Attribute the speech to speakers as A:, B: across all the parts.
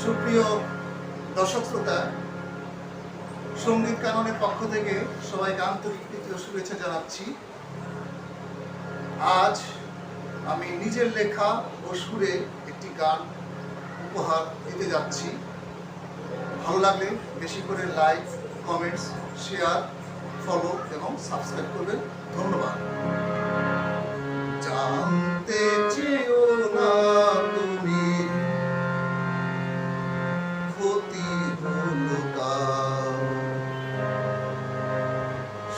A: সুপ্রিয় দর্শক শ্রোতা, সঙ্গীত কাননের পক্ষ থেকে সবাইকে আন্তরিক প্রীতি ও শুভেচ্ছা জানাচ্ছি। আজ আমি নিজের লেখা ও সুরে একটি গান উপহার দিতে যাচ্ছি। ভালো লাগলে বেশি করে লাইক, কমেন্টস, শেয়ার, ফলো এবং সাবস্ক্রাইব করবেন। ধন্যবাদ। জানতে চেয়েও না তুমি ক্ষতি হলো কার,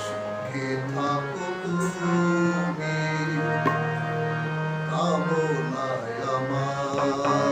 A: সুখে থাকো তুমি, কামনায় আমার।